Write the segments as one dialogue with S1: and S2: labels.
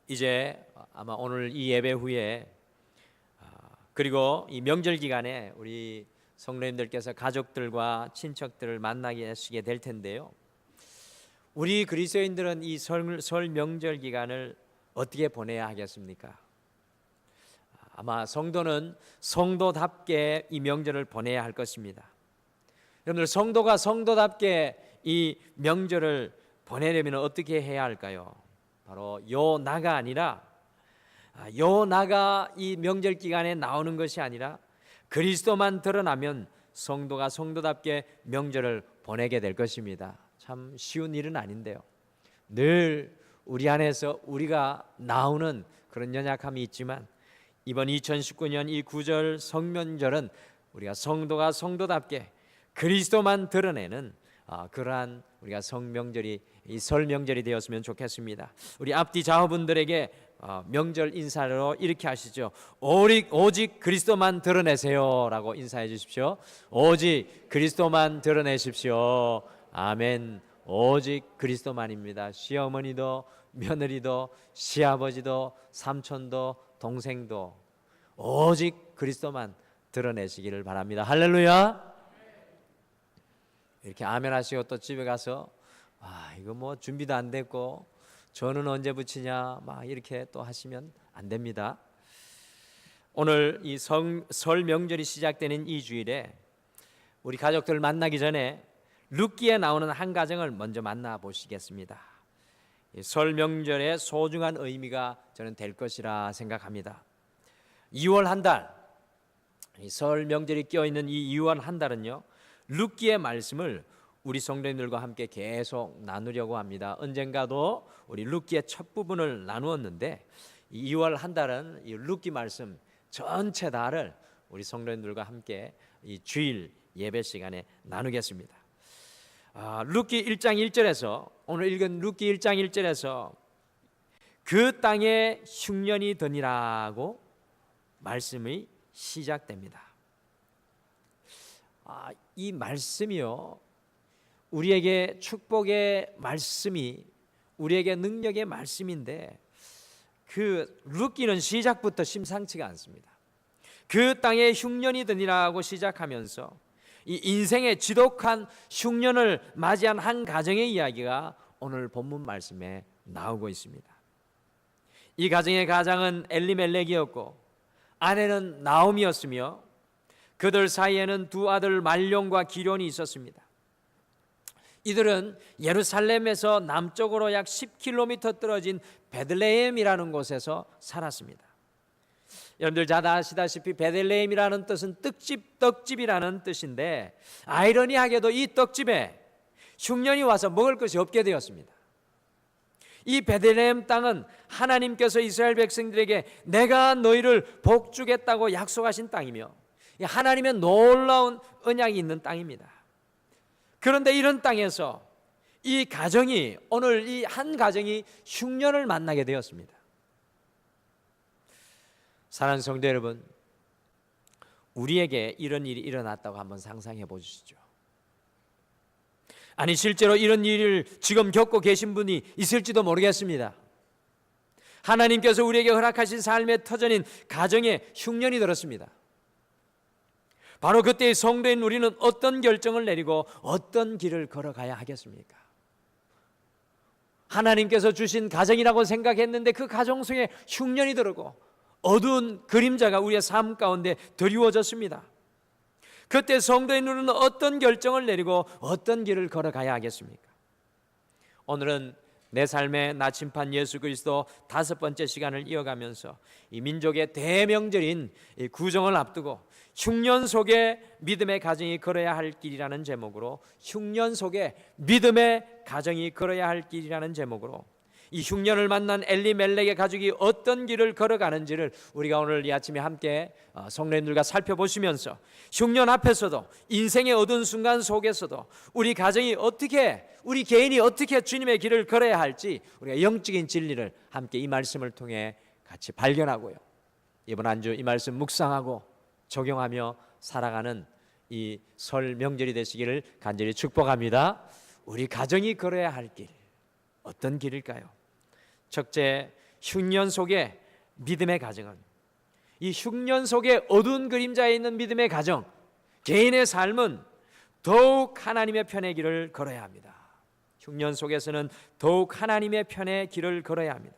S1: 이제 아마 오늘 이 예배 후에 그리고 이 명절 기간에 우리 성도님들께서 가족들과 친척들을 만나게 하시게 될 텐데요. 우리 그리스도인들은 이 설 명절 기간을 어떻게 보내야 하겠습니까? 아마 성도는 성도답게 이 명절을 보내야 할 것입니다. 여러분들, 성도가 성도답게 이 명절을 보내려면 어떻게 해야 할까요? 바로 요 나가 아니라 요 나가 이 명절 기간에 나오는 것이 아니라 그리스도만 드러나면 성도가 성도답게 명절을 보내게 될 것입니다. 참 쉬운 일은 아닌데요. 늘 우리 안에서 우리가 나오는 그런 연약함이 있지만 이번 2019년 이 구절 성명절은 우리가 성도가 성도답게 그리스도만 드러내는 그러한 우리가 성명절이 이 설 명절이 되었으면 좋겠습니다. 우리 앞뒤 좌우분들에게 명절 인사로 이렇게 하시죠. 오직 그리스도만 드러내세요 라고 인사해 주십시오. 오직 그리스도만 드러내십시오. 아멘. 오직 그리스도만입니다. 시어머니도 며느리도 시아버지도 삼촌도 동생도 오직 그리스도만 드러내시기를 바랍니다. 할렐루야. 이렇게 아멘 하시고 또 집에 가서 이거 뭐 준비도 안 됐고 저는 언제 붙이냐 막 이렇게 또 하시면 안 됩니다. 오늘 이 설 명절이 시작되는 이 주일에 우리 가족들 만나기 전에 룻기에 나오는 한 가정을 먼저 만나보시겠습니다. 설 명절의 소중한 의미가 저는 될 것이라 생각합니다. 2월 한 달, 설 명절이 껴있는 이 2월 한 달은요, 룻기의 말씀을 우리 성도님들과 함께 계속 나누려고 합니다. 언젠가도 우리 룻기의 첫 부분을 나누었는데 이 2월 한 달은 이 룻기 말씀 전체 달을 우리 성도님들과 함께 이 주일 예배 시간에 나누겠습니다. 룻기 1장 1절에서 오늘 읽은 룻기 1장 1절에서 그 땅에 흉년이 드니라고 말씀이 시작됩니다. 이 말씀이요, 우리에게 축복의 말씀이 우리에게 능력의 말씀인데 그 룻기는 시작부터 심상치가 않습니다. 그 땅에 흉년이 드니라고 시작하면서 이 인생의 지독한 흉년을 맞이한 한 가정의 이야기가 오늘 본문 말씀에 나오고 있습니다. 이 가정의 가장은 엘리멜렉이었고 아내는 나오미였으며 그들 사이에는 두 아들 말론과 기련이 있었습니다. 이들은 예루살렘에서 남쪽으로 약 10km 떨어진 베들레헴이라는 곳에서 살았습니다. 여러분들 잘 아시다시피 베들레헴이라는 뜻은 떡집이라는 뜻인데 아이러니하게도 이 떡집에 흉년이 와서 먹을 것이 없게 되었습니다. 이 베들레헴 땅은 하나님께서 이스라엘 백성들에게 내가 너희를 복주겠다고 약속하신 땅이며 하나님의 놀라운 언약이 있는 땅입니다. 그런데 이런 땅에서 이 가정이 오늘 이 한 가정이 흉년을 만나게 되었습니다. 사랑하는 성도 여러분, 우리에게 이런 일이 일어났다고 한번 상상해 보시죠. 아니 실제로 이런 일을 지금 겪고 계신 분이 있을지도 모르겠습니다. 하나님께서 우리에게 허락하신 삶의 터전인 가정에 흉년이 들었습니다. 바로 그때의 성도인 우리는 어떤 결정을 내리고 어떤 길을 걸어가야 하겠습니까? 하나님께서 주신 가정이라고 생각했는데 그 가정 속에 흉년이 들고 어두운 그림자가 우리의 삶 가운데 드리워졌습니다. 그때 성도인 우리는 어떤 결정을 내리고 어떤 길을 걸어가야 하겠습니까? 오늘은 내 삶의 나침판 예수 그리스도 5번째 시간을 이어가면서 이 민족의 대명절인 이 구정을 앞두고 흉년 속에 믿음의 가정이 걸어야 할 길이라는 제목으로 흉년 속에 믿음의 가정이 걸어야 할 길이라는 제목으로 이 흉년을 만난 엘리멜렉의 가족이 어떤 길을 걸어가는지를 우리가 오늘 이 아침에 함께 성도님들과 살펴보시면서 흉년 앞에서도 인생의 어두운 순간 속에서도 우리 가정이 어떻게 우리 개인이 어떻게 주님의 길을 걸어야 할지 우리가 영적인 진리를 함께 이 말씀을 통해 같이 발견하고요, 이번 한 주 이 말씀 묵상하고 적용하며 살아가는 이 설 명절이 되시기를 간절히 축복합니다. 우리 가정이 걸어야 할 길 어떤 길일까요? 첫째, 흉년 속에 믿음의 가정은, 이 흉년 속에 어두운 그림자에 있는 믿음의 가정, 개인의 삶은 더욱 하나님의 편의 길을 걸어야 합니다. 흉년 속에서는 더욱 하나님의 편의 길을 걸어야 합니다.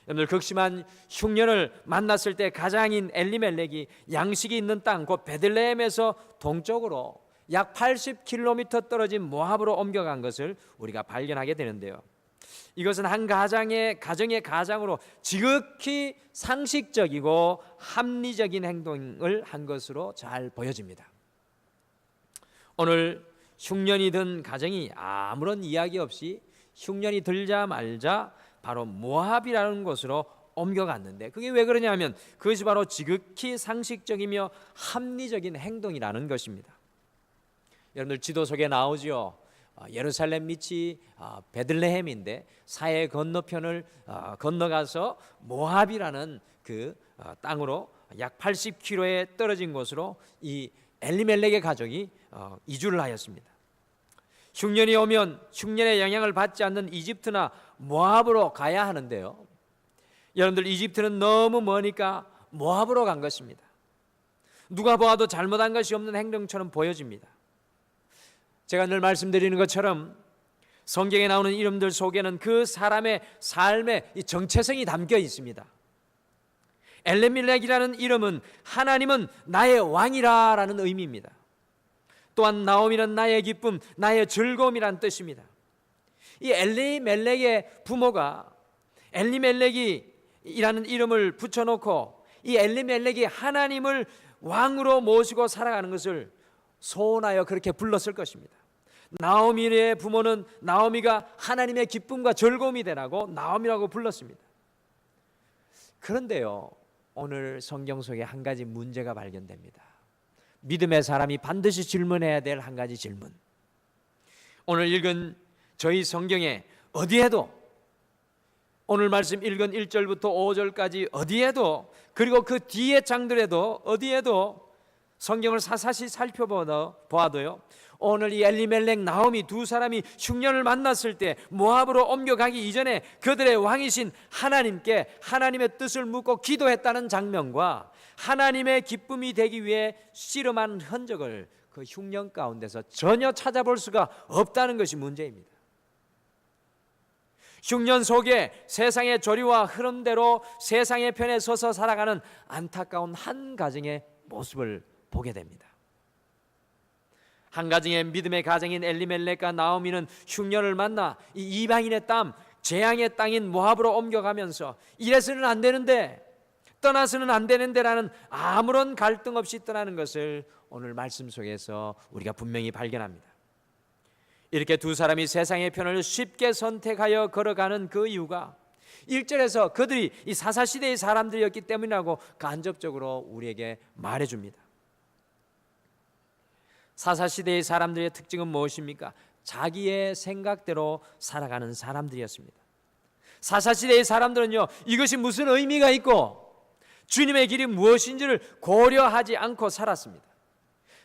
S1: 여러분들, 극심한 흉년을 만났을 때 가장인 엘리멜렉이 양식이 있는 땅, 곧 베들레헴에서 동쪽으로 약 80km 떨어진 모압으로 옮겨간 것을 우리가 발견하게 되는데요. 이것은 한 가정의 가장으로 지극히 상식적이고 합리적인 행동을 한 것으로 잘 보여집니다. 오늘 흉년이 든 가정이 아무런 이야기 없이 흉년이 들자 말자 바로 모압이라는 곳으로 옮겨갔는데, 그게 왜 그러냐면 그것이 바로 지극히 상식적이며 합리적인 행동이라는 것입니다. 여러분들, 지도 속에 나오죠. 예루살렘 밑이 베들레헴인데 사해 건너편을 건너가서 모압이라는 그 땅으로 약 80km에 떨어진 곳으로 이 엘리멜렉의 가족이 이주를 하였습니다. 흉년이 오면 흉년의 영향을 받지 않는 이집트나 모압으로 가야 하는데요, 여러분들, 이집트는 너무 머니까 모압으로 간 것입니다. 누가 보아도 잘못한 것이 없는 행동처럼 보여집니다. 제가 늘 말씀드리는 것처럼 성경에 나오는 이름들 속에는 그 사람의 삶의 이 정체성이 담겨 있습니다. 엘리멜렉이라는 이름은 하나님은 나의 왕이라는 의미입니다. 또한 나오미는 나의 기쁨, 나의 즐거움이라는 뜻입니다. 이 엘리멜렉의 부모가 엘리멜렉이라는 이름을 붙여놓고 이 엘리멜렉이 하나님을 왕으로 모시고 살아가는 것을 소원하여 그렇게 불렀을 것입니다. 나오미의 부모는 나오미가 하나님의 기쁨과 즐거움이 되라고 나오미라고 불렀습니다. 그런데요, 오늘 성경 속에 한 가지 문제가 발견됩니다. 믿음의 사람이 반드시 질문해야 될 한 가지 질문. 오늘 읽은 저희 성경에 어디에도, 오늘 말씀 읽은 1절부터 5절까지 어디에도, 그리고 그 뒤에 장들에도 어디에도 성경을 사사시 살펴보아도요, 오늘 이 엘리멜렉, 나오미 두 사람이 흉년을 만났을 때 모압으로 옮겨가기 이전에 그들의 왕이신 하나님께 하나님의 뜻을 묻고 기도했다는 장면과 하나님의 기쁨이 되기 위해 씨름한 흔적을 그 흉년 가운데서 전혀 찾아볼 수가 없다는 것이 문제입니다. 흉년 속에 세상의 조리와 흐름대로 세상의 편에 서서 살아가는 안타까운 한 가정의 모습을 보게 됩니다. 한 가정의 믿음의 가정인 엘리멜렉과 나오미는 흉년을 만나 이 이방인의 땅, 재앙의 땅인 모압으로 옮겨가면서 이래서는 안 되는데, 떠나서는 안 되는데라는 아무런 갈등 없이 떠나는 것을 오늘 말씀 속에서 우리가 분명히 발견합니다. 이렇게 두 사람이 세상의 편을 쉽게 선택하여 걸어가는 그 이유가 1절에서 그들이 이 사사시대의 사람들이었기 때문이라고 간접적으로 우리에게 말해줍니다. 사사시대의 사람들의 특징은 무엇입니까? 자기의 생각대로 살아가는 사람들이었습니다. 사사시대의 사람들은요, 이것이 무슨 의미가 있고 주님의 길이 무엇인지를 고려하지 않고 살았습니다.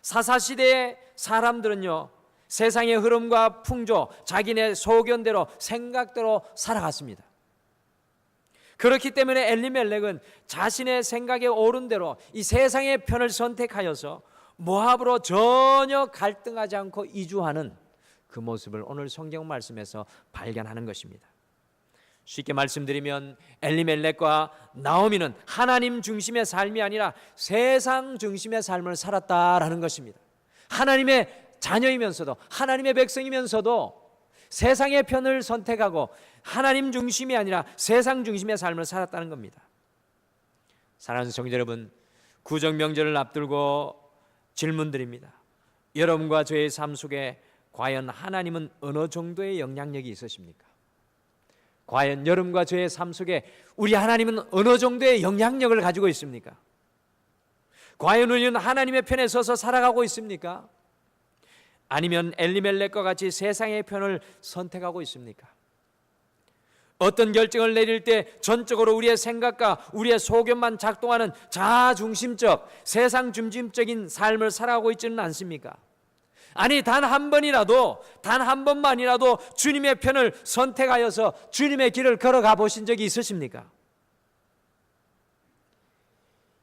S1: 사사시대의 사람들은요, 세상의 흐름과 풍조, 자기네 소견대로 생각대로 살아갔습니다. 그렇기 때문에 엘리멜렉은 자신의 생각에 옳은 대로 이 세상의 편을 선택하여서 모압으로 전혀 갈등하지 않고 이주하는 그 모습을 오늘 성경 말씀에서 발견하는 것입니다. 쉽게 말씀드리면 엘리멜렉과 나오미는 하나님 중심의 삶이 아니라 세상 중심의 삶을 살았다라는 것입니다. 하나님의 자녀이면서도, 하나님의 백성이면서도 세상의 편을 선택하고 하나님 중심이 아니라 세상 중심의 삶을 살았다는 겁니다. 사랑하는 성도 여러분, 구정 명절을 앞두고 질문드립니다. 여러분과 저의 삶 속에 과연 하나님은 어느 정도의 영향력이 있으십니까? 과연 여러분과 저의 삶 속에 우리 하나님은 어느 정도의 영향력을 가지고 있습니까? 과연 우리는 하나님의 편에 서서 살아가고 있습니까? 아니면 엘리멜렉과 같이 세상의 편을 선택하고 있습니까? 어떤 결정을 내릴 때 전적으로 우리의 생각과 우리의 소견만 작동하는 자아중심적, 세상 중심적인 삶을 살아가고 있지는 않습니까? 아니, 단 한 번이라도, 단 한 번만이라도 주님의 편을 선택하여서 주님의 길을 걸어가 보신 적이 있으십니까?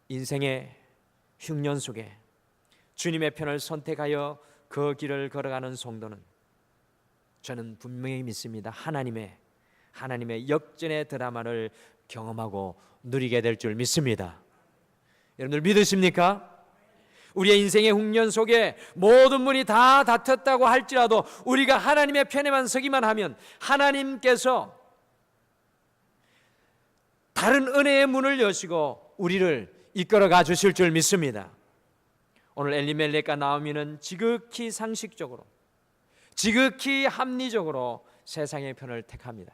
S1: 인생의 흉년 속에 주님의 편을 선택하여 그 길을 걸어가는 성도는 저는 분명히 믿습니다. 하나님의 역전의 드라마를 경험하고 누리게 될 줄 믿습니다. 여러분들 믿으십니까? 우리의 인생의 흉년 속에 모든 문이 다 닫혔다고 할지라도 우리가 하나님의 편에만 서기만 하면 하나님께서 다른 은혜의 문을 여시고 우리를 이끌어가 주실 줄 믿습니다. 오늘 엘리멜렉과 나오미는 지극히 상식적으로, 지극히 합리적으로 세상의 편을 택합니다.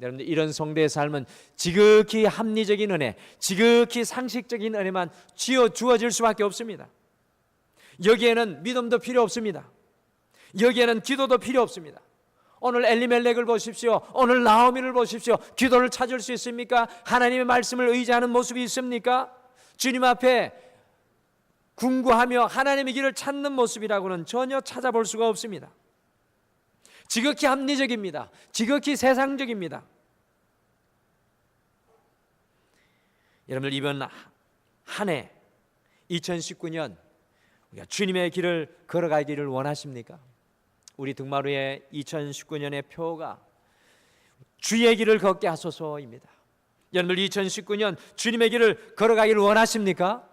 S1: 여러분들, 이런 성도의 삶은 지극히 합리적인 은혜, 지극히 상식적인 은혜만 주어질 수밖에 없습니다. 여기에는 믿음도 필요 없습니다. 여기에는 기도도 필요 없습니다. 오늘 엘리멜렉을 보십시오. 오늘 나오미를 보십시오. 기도를 찾을 수 있습니까? 하나님의 말씀을 의지하는 모습이 있습니까? 주님 앞에 궁구하며 하나님의 길을 찾는 모습이라고는 전혀 찾아볼 수가 없습니다. 지극히 합리적입니다. 지극히 세상적입니다. 여러분들, 이번 한 해 2019년 우리가 주님의 길을 걸어가기를 원하십니까? 우리 등마루의 2019년의 표가 주의 길을 걷게 하소서입니다. 여러분들, 2019년 주님의 길을 걸어가기를 원하십니까?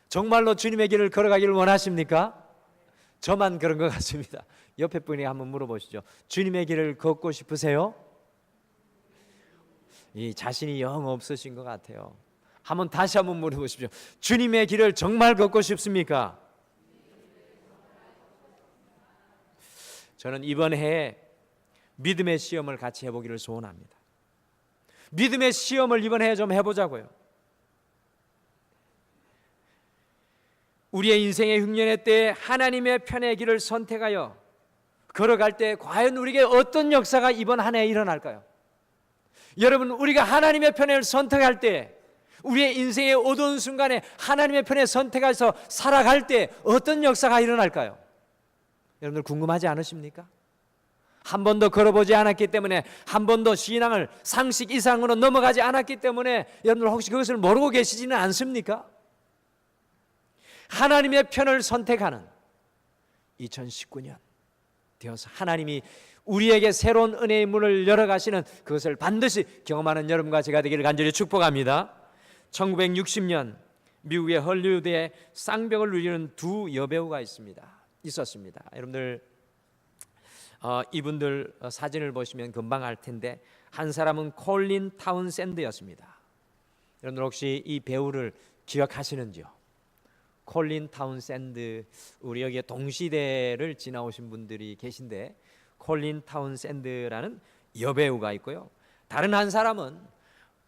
S1: 정말로 주님의 길을 걸어가기를 원하십니까? 저만 그런 것 같습니다. 옆에 분이 한번 물어보시죠. 주님의 길을 걷고 싶으세요? 이 자신이 영 없으신 것 같아요. 다시 한번 물어보십시오. 주님의 길을 정말 걷고 싶습니까? 저는 이번 해에 믿음의 시험을 같이 해보기를 소원합니다. 믿음의 시험을 이번 해에 좀 해보자고요. 우리의 인생의 흉년의 때에 하나님의 편의 길을 선택하여 걸어갈 때 과연 우리에게 어떤 역사가 이번 한 해에 일어날까요? 여러분, 우리가 하나님의 편을 선택할 때, 우리의 인생의 어두운 순간에 하나님의 편에 선택해서 살아갈 때 어떤 역사가 일어날까요? 여러분들 궁금하지 않으십니까? 한 번도 걸어보지 않았기 때문에, 한 번도 신앙을 상식 이상으로 넘어가지 않았기 때문에 여러분들 혹시 그것을 모르고 계시지는 않습니까? 하나님의 편을 선택하는 2019년 되어서 하나님이 우리에게 새로운 은혜의 문을 열어가시는 그것을 반드시 경험하는 여러분과 제가 되기를 간절히 축복합니다. 1960년 미국의 헐리우드에 쌍벽을 누리는 두 여배우가 있었습니다. 여러분들, 이분들 사진을 보시면 금방 알 텐데, 한 사람은 콜린 타운샌드였습니다. 여러분들 혹시 이 배우를 기억하시는지요? 콜린 타운샌드, 우리 여기에 동시대를 지나오신 분들이 계신데, 콜린 타운샌드라는 여배우가 있고요. 다른 한 사람은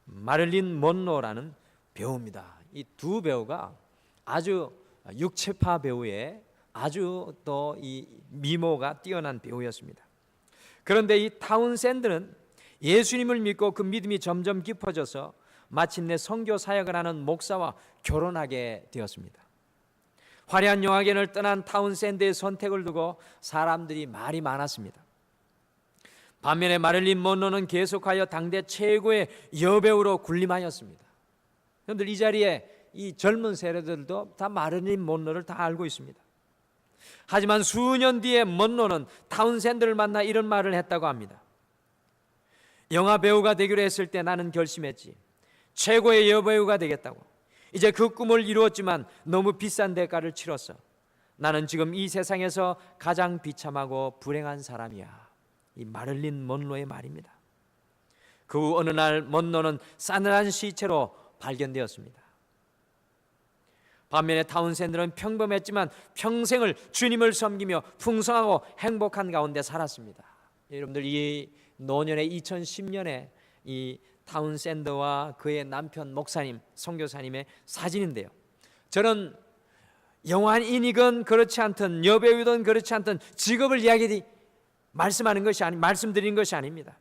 S1: 마릴린 먼로라는 배우입니다. 이 두 배우가 아주 육체파 배우의 아주 또 이 미모가 뛰어난 배우였습니다. 그런데 이 타운샌드는 예수님을 믿고 그 믿음이 점점 깊어져서 마침내 선교 사역을 하는 목사와 결혼하게 되었습니다. 화려한 영화계를 떠난 타운샌드의 선택을 두고 사람들이 말이 많았습니다. 반면에 마릴린 먼로는 계속하여 당대 최고의 여배우로 군림하였습니다. 여러분들, 이 자리에 이 젊은 세대들도 다 마릴린 먼로를 다 알고 있습니다. 하지만 수년 뒤에 먼로는 타운샌드를 만나 이런 말을 했다고 합니다. 영화 배우가 되기로 했을 때 나는 결심했지. 최고의 여배우가 되겠다고. 이제 그 꿈을 이루었지만 너무 비싼 대가를 치렀어. 나는 지금 이 세상에서 가장 비참하고 불행한 사람이야. 이 마릴린 먼로의 말입니다. 그 후 어느 날 먼로는 싸늘한 시체로 발견되었습니다. 반면에 타운샌드는 평범했지만 평생을 주님을 섬기며 풍성하고 행복한 가운데 살았습니다. 여러분들, 이 노년의 2010년에 이 타운샌드와 그의 남편 목사님, 선교사님의 사진인데요, 저는 영화인이건 그렇지 않든 여배우든 그렇지 않든 직업을 말씀드리는 것이 아닙니다.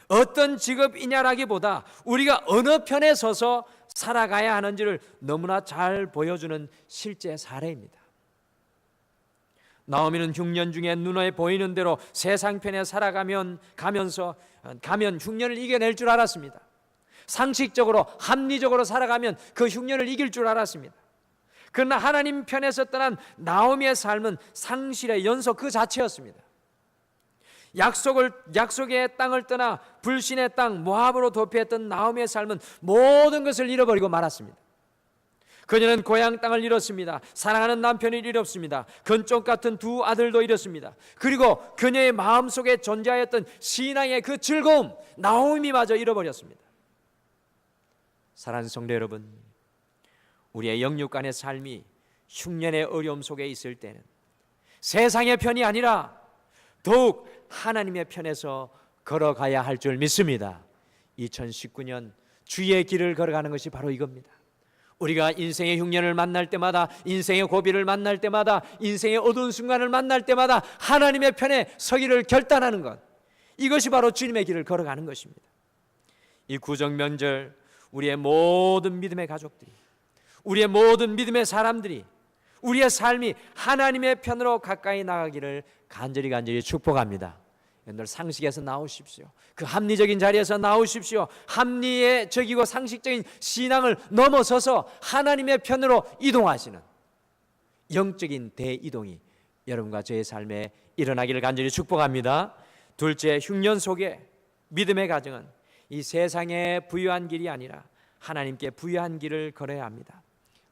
S1: 어떤 직업이냐라기보다 우리가 어느 편에 서서 살아가야 하는지를 너무나 잘 보여주는 실제 사례입니다. 나오미는 흉년 중에 눈에 보이는 대로 세상편에 살아가면 흉년을 이겨낼 줄 알았습니다. 상식적으로 합리적으로 살아가면 그 흉년을 이길 줄 알았습니다. 그러나 하나님 편에서 떠난 나오미의 삶은 상실의 연속 그 자체였습니다. 약속의 땅을 떠나 불신의 땅 모압으로 도피했던 나오미의 삶은 모든 것을 잃어버리고 말았습니다. 그녀는 고향 땅을 잃었습니다. 사랑하는 남편을 잃었습니다. 건쪽 같은 두 아들도 잃었습니다. 그리고 그녀의 마음속에 존재하였던 신앙의 그 즐거움, 나오미마저 잃어버렸습니다. 사랑하는 성도 여러분, 우리의 영육간의 삶이 흉년의 어려움 속에 있을 때는 세상의 편이 아니라 더욱 하나님의 편에서 걸어가야 할 줄 믿습니다. 2019년 주의 길을 걸어가는 것이 바로 이겁니다. 우리가 인생의 흉년을 만날 때마다, 인생의 고비를 만날 때마다, 인생의 어두운 순간을 만날 때마다 하나님의 편에 서기를 결단하는 것, 이것이 바로 주님의 길을 걸어가는 것입니다. 이 구정명절 우리의 모든 믿음의 가족들이, 우리의 모든 믿음의 사람들이 우리의 삶이 하나님의 편으로 가까이 나가기를 간절히 축복합니다. 여러분들 상식에서 나오십시오. 그 합리적인 자리에서 나오십시오. 합리의 적이고 상식적인 신앙을 넘어서서 하나님의 편으로 이동하시는 영적인 대이동이 여러분과 저의 삶에 일어나기를 간절히 축복합니다. 둘째, 흉년 속에 믿음의 가정은 이 세상에 부유한 길이 아니라 하나님께 부유한 길을 걸어야 합니다.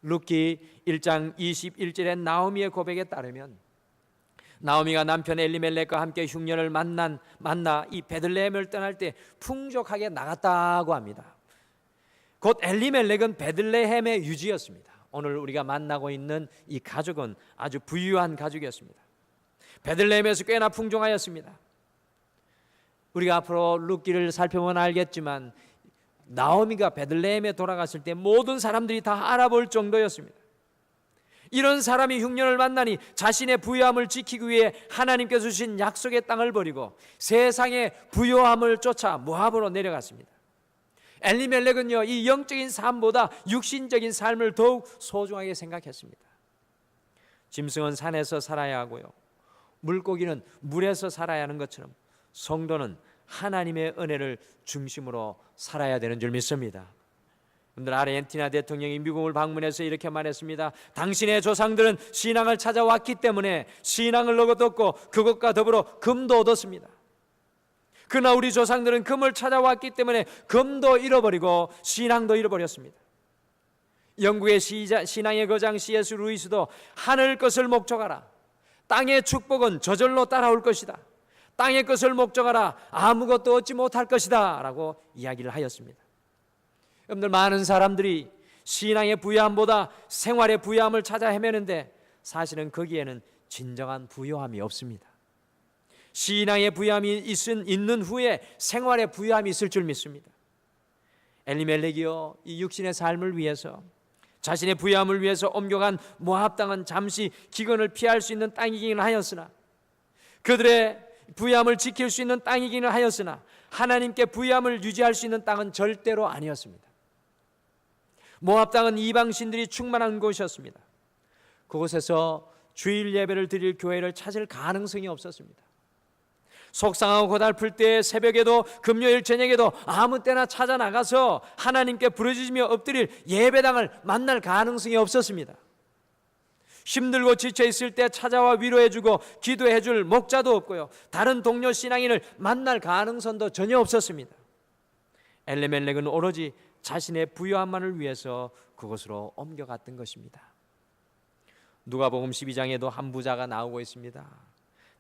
S1: 룻기 1장 21절의 나오미의 고백에 따르면 나오미가 남편 엘리멜렉과 함께 흉년을 만나 이 베들레헴을 떠날 때 풍족하게 나갔다고 합니다. 곧 엘리멜렉은 베들레헴의 유지였습니다. 오늘 우리가 만나고 있는 이 가족은 아주 부유한 가족이었습니다. 베들레헴에서 꽤나 풍족하였습니다. 우리가 앞으로 룻기를 살펴보면 알겠지만 나오미가 베들레헴에 돌아갔을 때 모든 사람들이 다 알아볼 정도였습니다. 이런 사람이 흉년을 만나니 자신의 부유함을 지키기 위해 하나님께서 주신 약속의 땅을 버리고 세상의 부유함을 쫓아 모압으로 내려갔습니다. 엘리멜렉은요, 이 영적인 삶보다 육신적인 삶을 더욱 소중하게 생각했습니다. 짐승은 산에서 살아야 하고요, 물고기는 물에서 살아야 하는 것처럼 성도는 하나님의 은혜를 중심으로 살아야 되는 줄 믿습니다. 여러분들, 아르헨티나 대통령이 미국을 방문해서 이렇게 말했습니다. 당신의 조상들은 신앙을 찾아왔기 때문에 신앙을 얻었고 그것과 더불어 금도 얻었습니다. 그러나 우리 조상들은 금을 찾아왔기 때문에 금도 잃어버리고 신앙도 잃어버렸습니다. 영국의 신앙의 거장 C.S. 루이스도 하늘 것을 목적하라, 땅의 축복은 저절로 따라올 것이다, 땅의 것을 목적하라, 아무것도 얻지 못할 것이다 라고 이야기를 하였습니다. 여러분들, 많은 사람들이 신앙의 부유함보다 생활의 부유함을 찾아 헤매는데 사실은 거기에는 진정한 부유함이 없습니다. 신앙의 부유함이 있는 후에 생활의 부유함이 있을 줄 믿습니다. 엘리멜렉이요, 이 육신의 삶을 위해서, 자신의 부유함을 위해서 옮겨간 모압 땅은 잠시 기근을 피할 수 있는 땅이기는 하였으나, 그들의 부유함을 지킬 수 있는 땅이기는 하였으나 하나님께 부유함을 유지할 수 있는 땅은 절대로 아니었습니다. 모압 땅은 이방신들이 충만한 곳이었습니다. 그곳에서 주일 예배를 드릴 교회를 찾을 가능성이 없었습니다. 속상하고 고달플 때 새벽에도 금요일 저녁에도 아무 때나 찾아 나가서 하나님께 부르짖으며 엎드릴 예배당을 만날 가능성이 없었습니다. 힘들고 지쳐 있을 때 찾아와 위로해주고 기도해줄 목자도 없고요, 다른 동료 신앙인을 만날 가능성도 전혀 없었습니다. 엘리멜렉은 오로지 자신의 부유함만을 위해서 그곳으로 옮겨갔던 것입니다. 누가복음 12장에도 한 부자가 나오고 있습니다.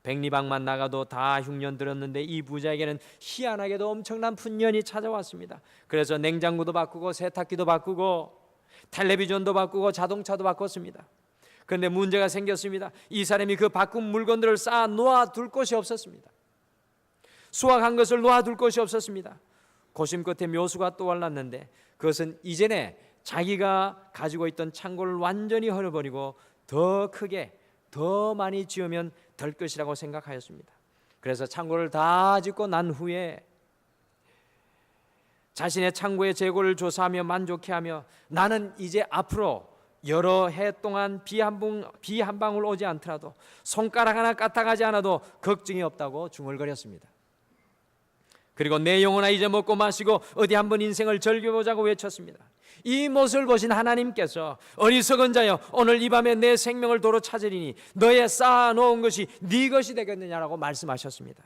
S1: 백리방만 나가도 다 흉년 들었는데 이 부자에게는 희한하게도 엄청난 풍년이 찾아왔습니다. 그래서 냉장고도 바꾸고 세탁기도 바꾸고 텔레비전도 바꾸고 자동차도 바꿨습니다. 그런데 문제가 생겼습니다. 이 사람이 그 바꾼 물건들을 쌓아 놓아둘 곳이 없었습니다. 수확한 것을 놓아둘 곳이 없었습니다. 고심 끝에 묘수가 떠올랐는데 그것은 이전에 자기가 가지고 있던 창고를 완전히 헐어버리고 더 크게 더 많이 지으면 될 것이라고 생각하였습니다. 그래서 창고를 다 짓고 난 후에 자신의 창고의 재고를 조사하며 만족해하며 나는 이제 앞으로 여러 해 동안 비 한 방울 오지 않더라도 손가락 하나 까딱하지 않아도 걱정이 없다고 중얼거렸습니다. 그리고 내 영혼아 이제 먹고 마시고 어디 한번 인생을 즐겨보자고 외쳤습니다. 이 모습을 보신 하나님께서 어리석은 자여 오늘 이 밤에 내 생명을 도로 찾으리니 너의 쌓아놓은 것이 네 것이 되겠느냐라고 말씀하셨습니다.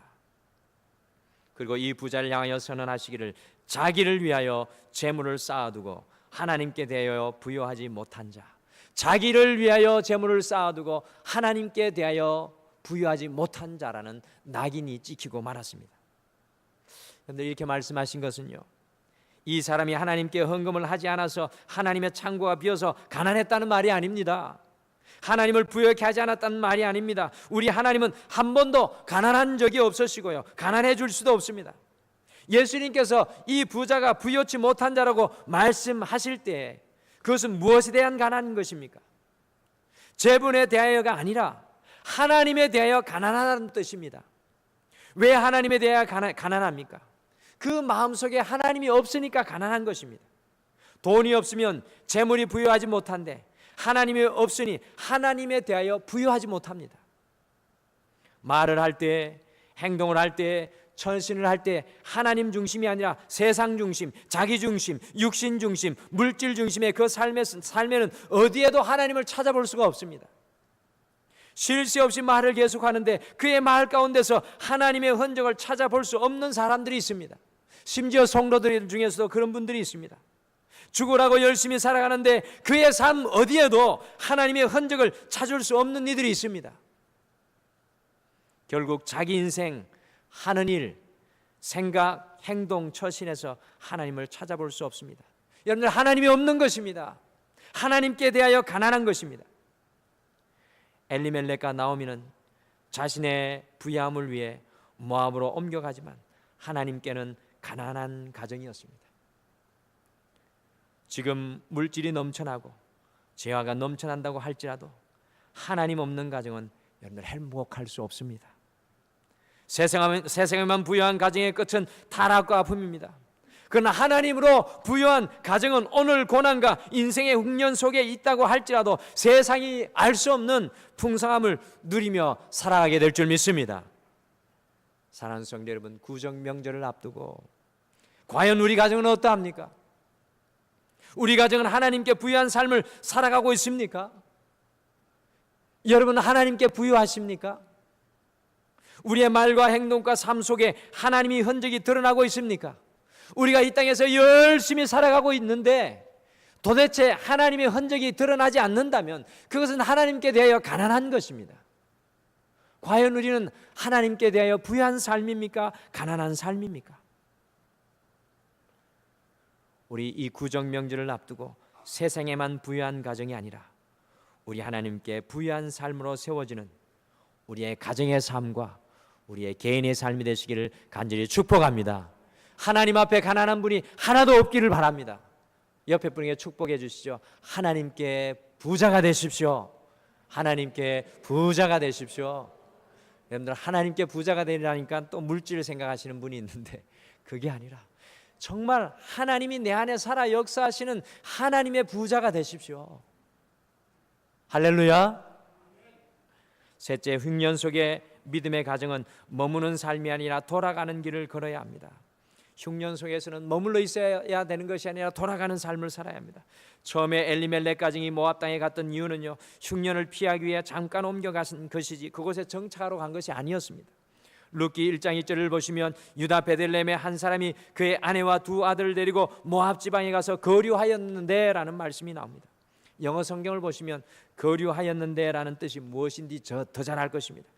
S1: 그리고 이 부자를 향하여 선언하시기를 자기를 위하여 재물을 쌓아두고 하나님께 대하여 부여하지 못한 자, 자기를 위하여 재물을 쌓아두고 하나님께 대하여 부여하지 못한 자라는 낙인이 찍히고 말았습니다. 그런데 이렇게 말씀하신 것은요, 이 사람이 하나님께 헌금을 하지 않아서 하나님의 창고가 비어서 가난했다는 말이 아닙니다. 하나님을 부여케 하지 않았다는 말이 아닙니다. 우리 하나님은 한 번도 가난한 적이 없으시고요, 가난해 줄 수도 없습니다. 예수님께서 이 부자가 부여치 못한 자라고 말씀하실 때 그것은 무엇에 대한 가난인 것입니까? 재분에 대하여가 아니라 하나님에 대하여 가난하다는 뜻입니다. 왜 하나님에 대하여 가난합니까? 그 마음속에 하나님이 없으니까 가난한 것입니다. 돈이 없으면 재물이 부여하지 못한데 하나님이 없으니 하나님에 대하여 부여하지 못합니다. 말을 할 때, 행동을 할 때, 헌신을 할 때 하나님 중심이 아니라 세상 중심, 자기 중심, 육신 중심, 물질 중심의 그 삶에는 어디에도 하나님을 찾아볼 수가 없습니다. 쉴 새 없이 말을 계속하는데 그의 말 가운데서 하나님의 흔적을 찾아볼 수 없는 사람들이 있습니다. 심지어 성도들 중에서도 그런 분들이 있습니다. 죽으라고 열심히 살아가는데 그의 삶 어디에도 하나님의 흔적을 찾을 수 없는 이들이 있습니다. 결국 자기 인생, 하는 일, 생각, 행동, 처신에서 하나님을 찾아볼 수 없습니다. 여러분들, 하나님이 없는 것입니다. 하나님께 대하여 가난한 것입니다. 엘리멜렉과 나오미는 자신의 부유함을 위해 모압으로 옮겨가지만 하나님께는 가난한 가정이었습니다. 지금 물질이 넘쳐나고 재화가 넘쳐난다고 할지라도 하나님 없는 가정은 여러분들 행복할 수 없습니다. 세상에만 부유한 가정의 끝은 타락과 아픔입니다. 그러나 하나님으로 부유한 가정은 오늘 고난과 인생의 흉년 속에 있다고 할지라도 세상이 알 수 없는 풍성함을 누리며 살아가게 될 줄 믿습니다. 사랑하는 성도 여러분, 구정 명절을 앞두고 과연 우리 가정은 어떠합니까? 우리 가정은 하나님께 부유한 삶을 살아가고 있습니까? 여러분, 하나님께 부유하십니까? 우리의 말과 행동과 삶 속에 하나님의 흔적이 드러나고 있습니까? 우리가 이 땅에서 열심히 살아가고 있는데 도대체 하나님의 흔적이 드러나지 않는다면 그것은 하나님께 대하여 가난한 것입니다. 과연 우리는 하나님께 대하여 부유한 삶입니까? 가난한 삶입니까? 우리 이 구정 명절을 앞두고 세상에만 부유한 가정이 아니라 우리 하나님께 부유한 삶으로 세워지는 우리의 가정의 삶과 우리의 개인의 삶이 되시기를 간절히 축복합니다. 하나님 앞에 가난한 분이 하나도 없기를 바랍니다. 옆에 분에게 축복해 주시죠. 하나님께 부자가 되십시오. 하나님께 부자가 되십시오. 여러분들, 하나님께 부자가 되리라니까 또 물질을 생각하시는 분이 있는데 그게 아니라 정말 하나님이 내 안에 살아 역사하시는 하나님의 부자가 되십시오. 할렐루야. 셋째, 흉년 속에 믿음의 가정은 머무는 삶이 아니라 돌아가는 길을 걸어야 합니다. 흉년 속에서는 머물러 있어야 되는 것이 아니라 돌아가는 삶을 살아야 합니다. 처음에 엘리멜렉 가정이 모압 땅에 갔던 이유는요, 흉년을 피하기 위해 잠깐 옮겨간 것이지 그곳에 정착하러 간 것이 아니었습니다. 룻기 1장 2절을 보시면 유다 베들레헴의 한 사람이 그의 아내와 두 아들을 데리고 모압 지방에 가서 거류하였는데 라는 말씀이 나옵니다. 영어 성경을 보시면 거류하였는데 라는 뜻이 무엇인지 더 잘 알 것입니다.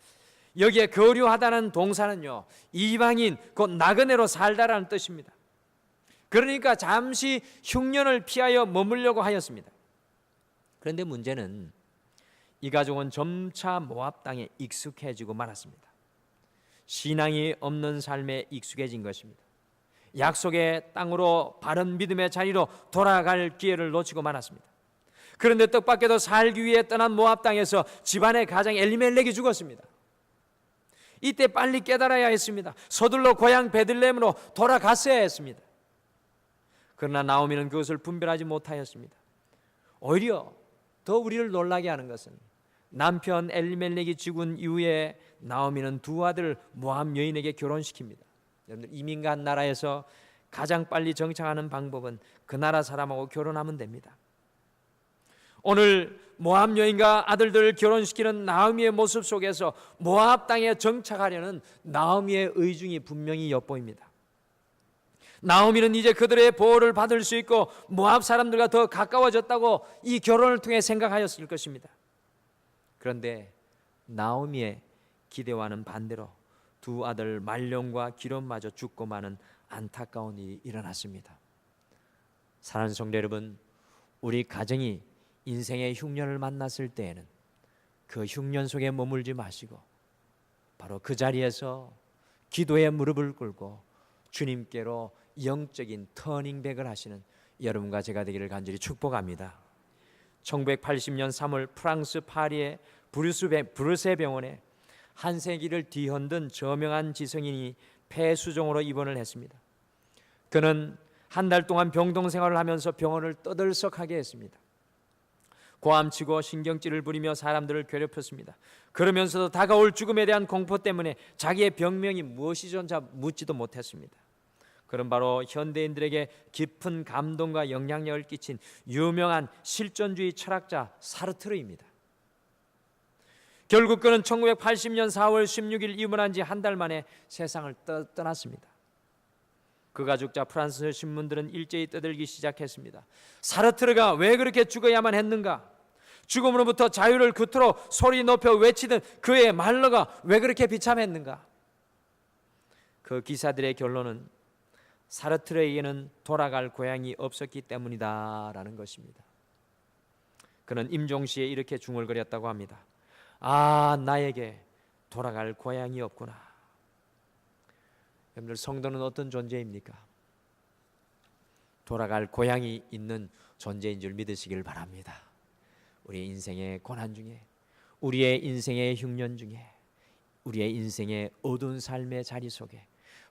S1: 여기에 거류하다는 동사는요, 이방인 곧 나그네로 살다라는 뜻입니다. 그러니까 잠시 흉년을 피하여 머물려고 하였습니다. 그런데 문제는 이 가족은 점차 모압 땅에 익숙해지고 말았습니다. 신앙이 없는 삶에 익숙해진 것입니다. 약속의 땅으로 바른 믿음의 자리로 돌아갈 기회를 놓치고 말았습니다. 그런데 뜻밖에도 살기 위해 떠난 모압 땅에서 집안의 가장 엘리멜렉이 죽었습니다. 이때 빨리 깨달아야 했습니다. 서둘러 고향 베들레헴으로 돌아갔어야 했습니다. 그러나 나오미는 그것을 분별하지 못하였습니다. 오히려 더 우리를 놀라게 하는 것은 남편 엘리멜렉이 죽은 이후에 나오미는 두 아들을 모압 여인에게 결혼시킵니다. 여러분들, 이민 간 나라에서 가장 빨리 정착하는 방법은 그 나라 사람하고 결혼하면 됩니다. 오늘 모압 여인과 아들들을 결혼시키는 나오미의 모습 속에서 모압 땅에 정착하려는 나오미의 의중이 분명히 엿보입니다. 나오미는 이제 그들의 보호를 받을 수 있고 모압 사람들과 더 가까워졌다고 이 결혼을 통해 생각하였을 것입니다. 그런데 나오미의 기대와는 반대로 두 아들 말론과 기론마저 죽고 마는 안타까운 일이 일어났습니다. 사랑하는 성도 여러분, 우리 가정이 인생의 흉년을 만났을 때에는 그 흉년 속에 머물지 마시고 바로 그 자리에서 기도의 무릎을 꿇고 주님께로 영적인 터닝백을 하시는 여러분과 제가 되기를 간절히 축복합니다. 1980년 3월 프랑스 파리의 브르세 병원에 한 세기를 뒤흔든 저명한 지성인이 폐수종으로 입원을 했습니다. 그는 한 달 동안 병동 생활을 하면서 병원을 떠들썩하게 했습니다. 고함치고 신경질을 부리며 사람들을 괴롭혔습니다. 그러면서도 다가올 죽음에 대한 공포 때문에 자기의 병명이 무엇이조차 묻지도 못했습니다. 그는 바로 현대인들에게 깊은 감동과 영향력을 끼친 유명한 실존주의 철학자 사르트르입니다. 결국 그는 1980년 4월 16일 입원한 지 한 달 만에 세상을 떠났습니다. 그가 죽자 프랑스 신문들은 일제히 떠들기 시작했습니다. 사르트르가 왜 그렇게 죽어야만 했는가? 죽음으로부터 자유를 그토록 소리 높여 외치던 그의 말로가 왜 그렇게 비참했는가? 그 기사들의 결론은 사르트르에게는 돌아갈 고향이 없었기 때문이다라는 것입니다. 그는 임종시에 이렇게 중얼거렸다고 합니다. 아, 나에게 돌아갈 고향이 없구나. 여러분들, 성도는 어떤 존재입니까? 돌아갈 고향이 있는 존재인 줄 믿으시길 바랍니다. 우리의 인생의 고난 중에, 우리의 인생의 흉년 중에, 우리의 인생의 어두운 삶의 자리 속에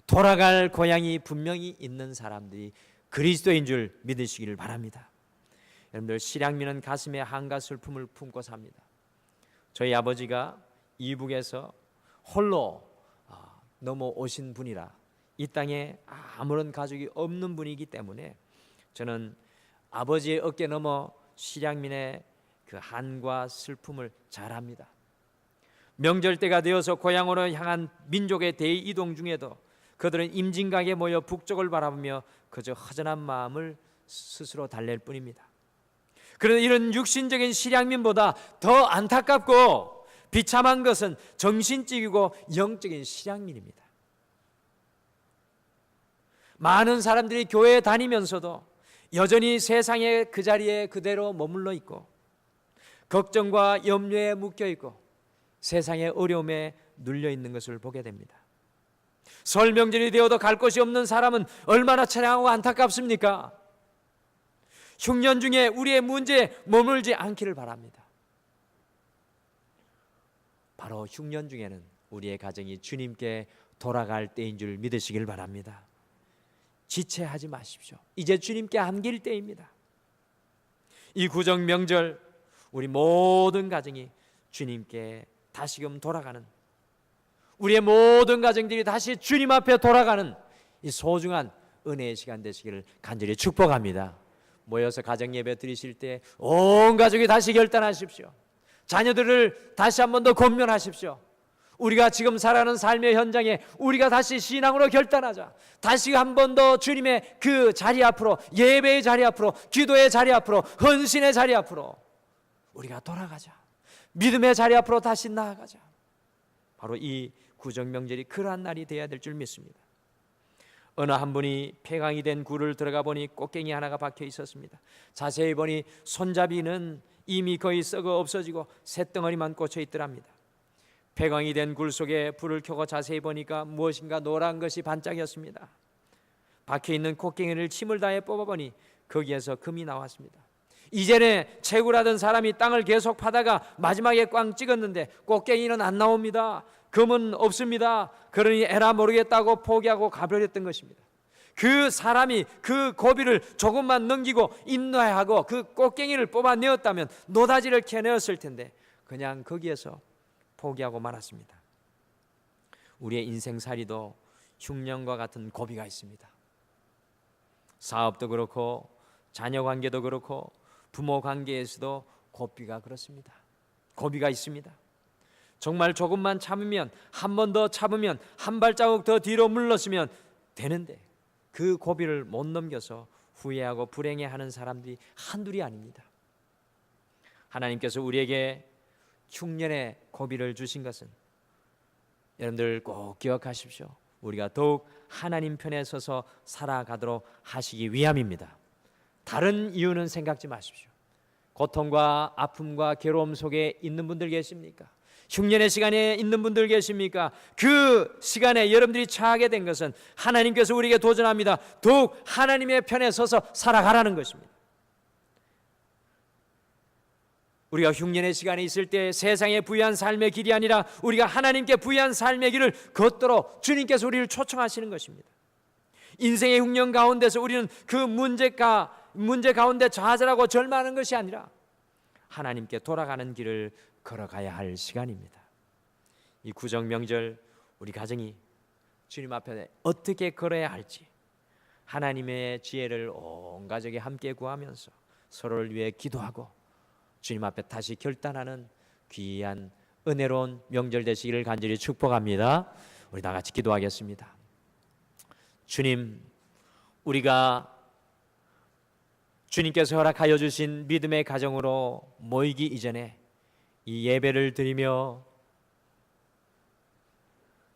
S1: 돌아갈 고향이 분명히 있는 사람들이 그리스도인 줄 믿으시기를 바랍니다. 여러분들, 실향민은 가슴에 한가 슬픔을 품고 삽니다. 저희 아버지가 이북에서 홀로 넘어오신 분이라 이 땅에 아무런 가족이 없는 분이기 때문에 저는 아버지의 어깨 넘어 실향민의 그 한과 슬픔을 잘 압니다. 명절 때가 되어서 고향으로 향한 민족의 대이동 중에도 그들은 임진각에 모여 북쪽을 바라보며 그저 허전한 마음을 스스로 달랠 뿐입니다. 그런데 이런 육신적인 실향민보다 더 안타깝고 비참한 것은 정신적이고 영적인 실향민입니다. 많은 사람들이 교회에 다니면서도 여전히 세상의 그 자리에 그대로 머물러 있고 걱정과 염려에 묶여 있고 세상의 어려움에 눌려 있는 것을 보게 됩니다. 설 명절이 되어도 갈 곳이 없는 사람은 얼마나 찬양하고 안타깝습니까? 흉년 중에 우리의 문제에 머물지 않기를 바랍니다. 바로 흉년 중에는 우리의 가정이 주님께 돌아갈 때인 줄 믿으시길 바랍니다. 지체하지 마십시오. 이제 주님께 안길 때입니다. 이 구정 명절 우리 모든 가정이 주님께 다시금 돌아가는, 우리의 모든 가정들이 다시 주님 앞에 돌아가는 이 소중한 은혜의 시간 되시기를 간절히 축복합니다. 모여서 가정 예배 드리실 때 온 가족이 다시 결단하십시오. 자녀들을 다시 한 번 더 권면하십시오. 우리가 지금 살아가는 삶의 현장에 우리가 다시 신앙으로 결단하자. 다시 한 번 더 주님의 그 자리 앞으로, 예배의 자리 앞으로, 기도의 자리 앞으로, 헌신의 자리 앞으로 우리가 돌아가자. 믿음의 자리 앞으로 다시 나아가자. 바로 이 구정명절이 그러한 날이 되어야 될 줄 믿습니다. 어느 한 분이 폐광이 된 굴을 들어가 보니 꽃갱이 하나가 박혀 있었습니다. 자세히 보니 손잡이는 이미 거의 썩어 없어지고 쇳덩어리만 꽂혀 있더랍니다. 폐광이 된 굴 속에 불을 켜고 자세히 보니까 무엇인가 노란 것이 반짝였습니다. 박혀있는 꽃갱이를 힘을 다해 뽑아보니 거기에서 금이 나왔습니다. 이전에 채굴하던 사람이 땅을 계속 파다가 마지막에 꽝 찍었는데 꽃갱이는 안 나옵니다. 금은 없습니다. 그러니 에라 모르겠다고 포기하고 가버렸던 것입니다. 그 사람이 그 고비를 조금만 넘기고 인도하고 그 꽃갱이를 뽑아내었다면, 노다지를 캐내었을 텐데 그냥 거기에서 포기하고 말았습니다. 우리의 인생살이도 흉년과 같은 고비가 있습니다. 사업도 그렇고 자녀 관계도 그렇고 부모 관계에서도 고비가 그렇습니다. 고비가 있습니다. 정말 조금만 참으면, 한 번 더 참으면, 한 발자국 더 뒤로 물러서면 되는데 그 고비를 못 넘겨서 후회하고 불행해하는 사람들이 한둘이 아닙니다. 하나님께서 우리에게 흉년의 고비를 주신 것은, 여러분들 꼭 기억하십시오. 우리가 더욱 하나님 편에 서서 살아가도록 하시기 위함입니다. 다른 이유는 생각지 마십시오. 고통과 아픔과 괴로움 속에 있는 분들 계십니까? 흉년의 시간에 있는 분들 계십니까? 그 시간에 여러분들이 처하게 된 것은 하나님께서 우리에게 도전합니다. 더욱 하나님의 편에 서서 살아가라는 것입니다. 우리가 흉년의 시간에 있을 때 세상에 부여한 삶의 길이 아니라 우리가 하나님께 부여한 삶의 길을 걷도록 주님께서 우리를 초청하시는 것입니다. 인생의 흉년 가운데서 우리는 그 문제 가운데 좌절하고 절망하는 것이 아니라 하나님께 돌아가는 길을 걸어가야 할 시간입니다. 이 구정 명절 우리 가정이 주님 앞에 어떻게 걸어야 할지 하나님의 지혜를 온 가족이 함께 구하면서 서로를 위해 기도하고 주님 앞에 다시 결단하는 귀한 은혜로운 명절 되시기를 간절히 축복합니다. 우리 다 같이 기도하겠습니다. 주님, 우리가 주님께서 허락하여 주신 믿음의 가정으로 모이기 이전에 이 예배를 드리며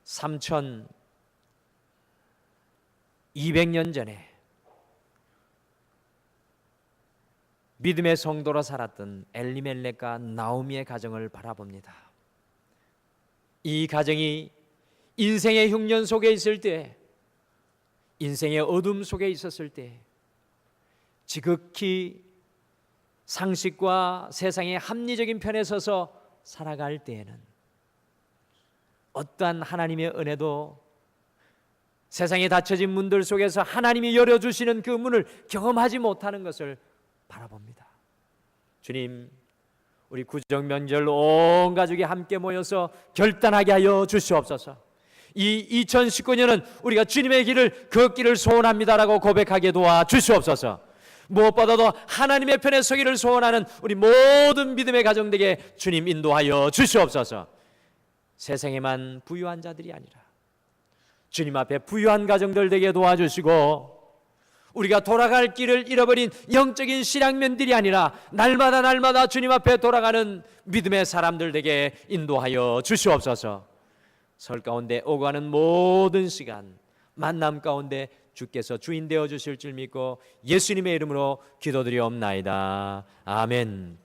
S1: 3200년 전에 믿음의 성도로 살았던 엘리멜렉과 나오미의 가정을 바라봅니다. 이 가정이 인생의 흉년 속에 있을 때, 인생의 어둠 속에 있었을 때, 지극히 상식과 세상의 합리적인 편에 서서 살아갈 때에는 어떠한 하나님의 은혜도 세상에 닫혀진 문들 속에서 하나님이 열어주시는 그 문을 경험하지 못하는 것을 바라봅니다. 주님, 우리 구정 명절 온 가족이 함께 모여서 결단하게 하여 주시옵소서. 이 2019년은 우리가 주님의 길을 걷기를 소원합니다라고 고백하게 도와 주시옵소서. 무엇보다도 하나님의 편에 서기를 소원하는 우리 모든 믿음의 가정들에게 주님 인도하여 주시옵소서. 세상에만 부유한 자들이 아니라 주님 앞에 부유한 가정들 되게 도와주시고, 우리가 돌아갈 길을 잃어버린 영적인 실향면들이 아니라 날마다 주님 앞에 돌아가는 믿음의 사람들 되게 인도하여 주시옵소서. 설 가운데 오고 가는 모든 시간 만남 가운데 주께서 주인 되어 주실 줄 믿고 예수님의 이름으로 기도드리옵나이다. 아멘.